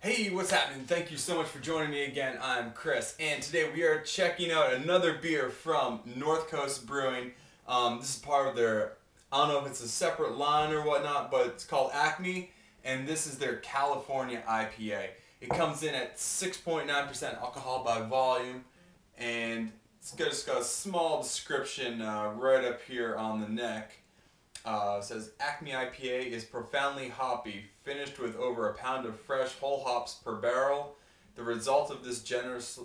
Hey, what's happening? Thank you so much for joining me again. I'm Chris, and today we are checking out another beer from North Coast Brewing. This is part of their, I don't know if it's a separate line or whatnot, but it's called Acme, and this is their California IPA. It comes in at 6.9% alcohol by volume, and it's just got a small description right up here on the neck. It says Acme IPA is profoundly hoppy, finished with over a pound of fresh whole hops per barrel. The result of this generous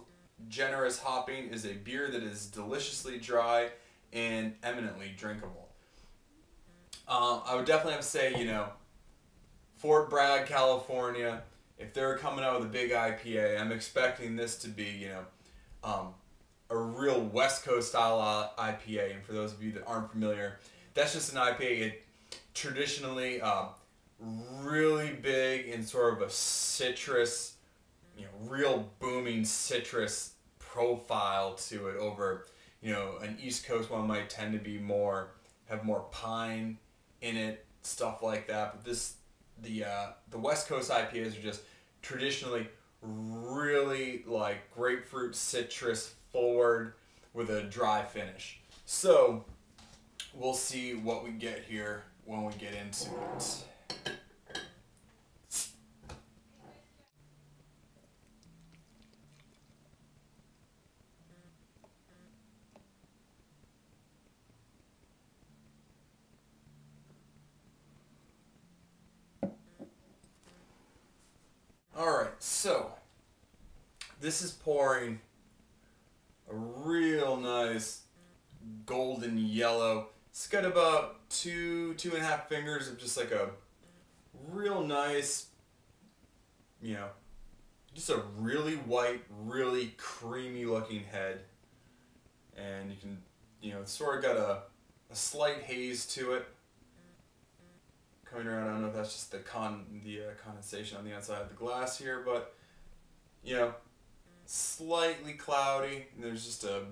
hopping is a beer that is deliciously dry and eminently drinkable. I would definitely have to say, Fort Bragg, California, if they're coming out with a big IPA, I'm expecting this to be, a real West Coast style IPA. And for those of you that aren't familiar, that's just an IPA. It traditionally really big in sort of a citrus, real booming citrus profile to it. Over, an East Coast one might tend to be have more pine in it, stuff like that. But the West Coast IPAs are just traditionally really like grapefruit citrus forward with a dry finish. So we'll see what we get here when we get into it. Alright, so this is pouring a real nice golden yellow. It's got about two and a half fingers of just like a real nice, just a really white, really creamy looking head. And you can, it's sort of got a slight haze to it coming around. I don't know if that's just the condensation on the outside of the glass here, but, slightly cloudy. And there's just a,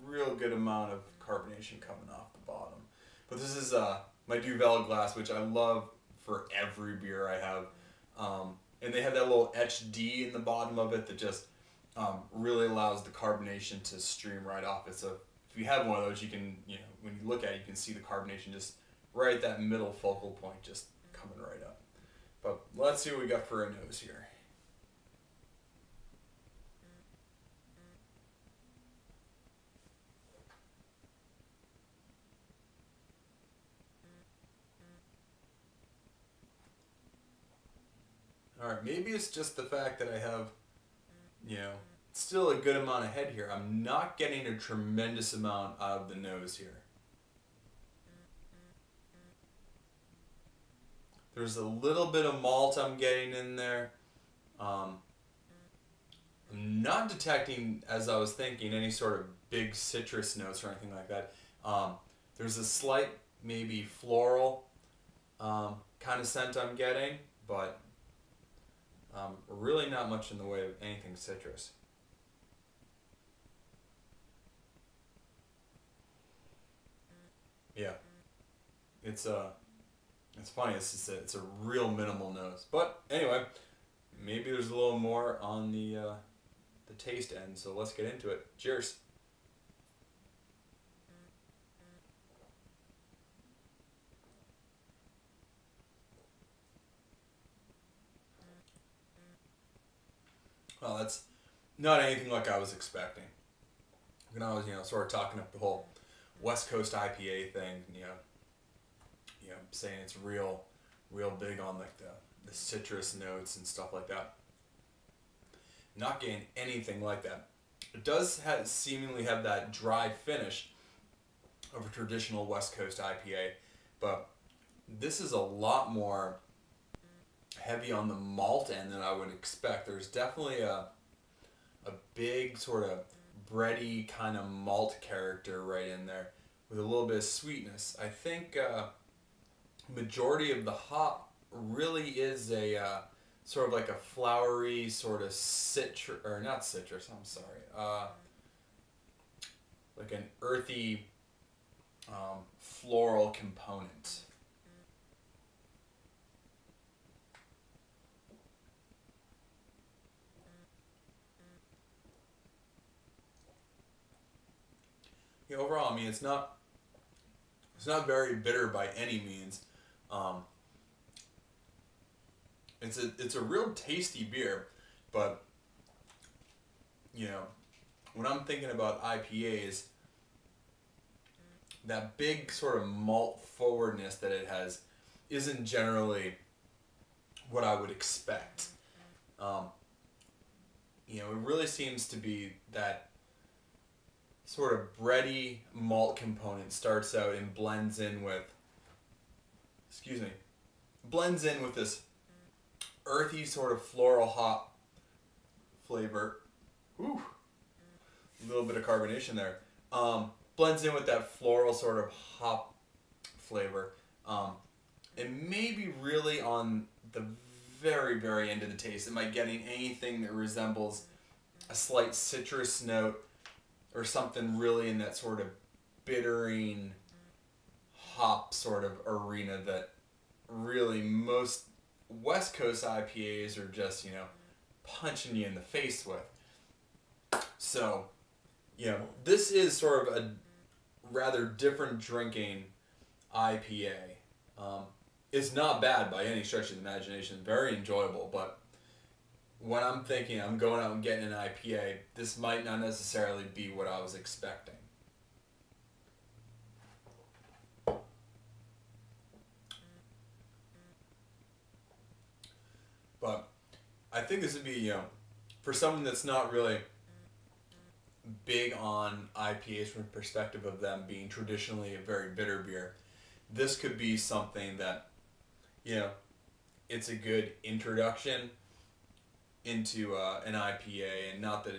real good amount of carbonation coming off the bottom. But this is my Duvel glass, which I love for every beer I have. And they have that little HD in the bottom of it that just really allows the carbonation to stream right off it. So if you have one of those, you can, when you look at it, you can see the carbonation just right at that middle focal point, just coming right up. But let's see what we got for a nose here. Alright, maybe it's just the fact that I have, still a good amount of head here. I'm not getting a tremendous amount out of the nose here. There's a little bit of malt I'm getting in there. I'm not detecting, as I was thinking, any sort of big citrus notes or anything like that. There's a slight, maybe floral kind of scent I'm getting, but really not much in the way of anything citrus. Yeah, it's funny. It's a real minimal nose, but anyway, maybe there's a little more on the taste end. So let's get into it. Cheers. Well, that's not anything like I was expecting. When I was, sort of talking up the whole West Coast IPA thing, saying it's real big on like the citrus notes and stuff like that. Not getting anything like that. It does seemingly have that dry finish of a traditional West Coast IPA, but this is a lot more heavy on the malt end than I would expect. There's definitely a big sort of bready kind of malt character right in there with a little bit of sweetness. I think majority of the hop really is a sort of like a flowery sort of citrus, or not citrus, I'm sorry, like an earthy floral component. overall, I mean, it's not very bitter by any means. Um, it's a real tasty beer, but when I'm thinking about IPAs, that big sort of malt forwardness that it has isn't generally what I would expect. It really seems to be that sort of bready malt component starts out and blends in with this earthy sort of floral hop flavor. Ooh, a little bit of carbonation there. Blends in with that floral sort of hop flavor. And maybe really on the very, very end of the taste, am I getting anything that resembles a slight citrus note or something really in that sort of bittering hop sort of arena that really most West Coast IPAs are just, punching you in the face with. So, this is sort of a rather different drinking IPA. It's not bad by any stretch of the imagination. Very enjoyable, but when I'm thinking I'm going out and getting an IPA, this might not necessarily be what I was expecting. But I think this would be, for someone that's not really big on IPAs from the perspective of them being traditionally a very bitter beer, this could be something that, it's a good introduction into an IPA, and not that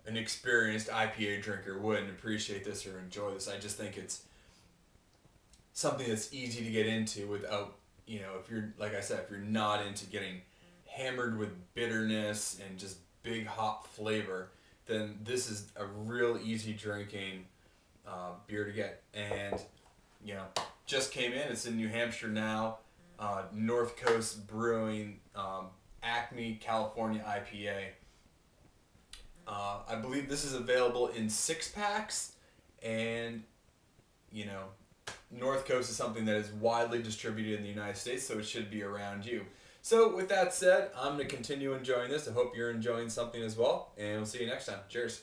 an experienced IPA drinker wouldn't appreciate this or enjoy this. I just think it's something that's easy to get into without, if you're, like I said, if you're not into getting hammered with bitterness and just big hop flavor, then this is a real easy drinking beer to get. And just came in. It's in New Hampshire now. North Coast Brewing, Acme, California IPA. I believe this is available in 6-packs, and North Coast is something that is widely distributed in the United States, so it should be around you. So with that said, I'm going to continue enjoying this. I hope you're enjoying something as well, and we'll see you next time. Cheers.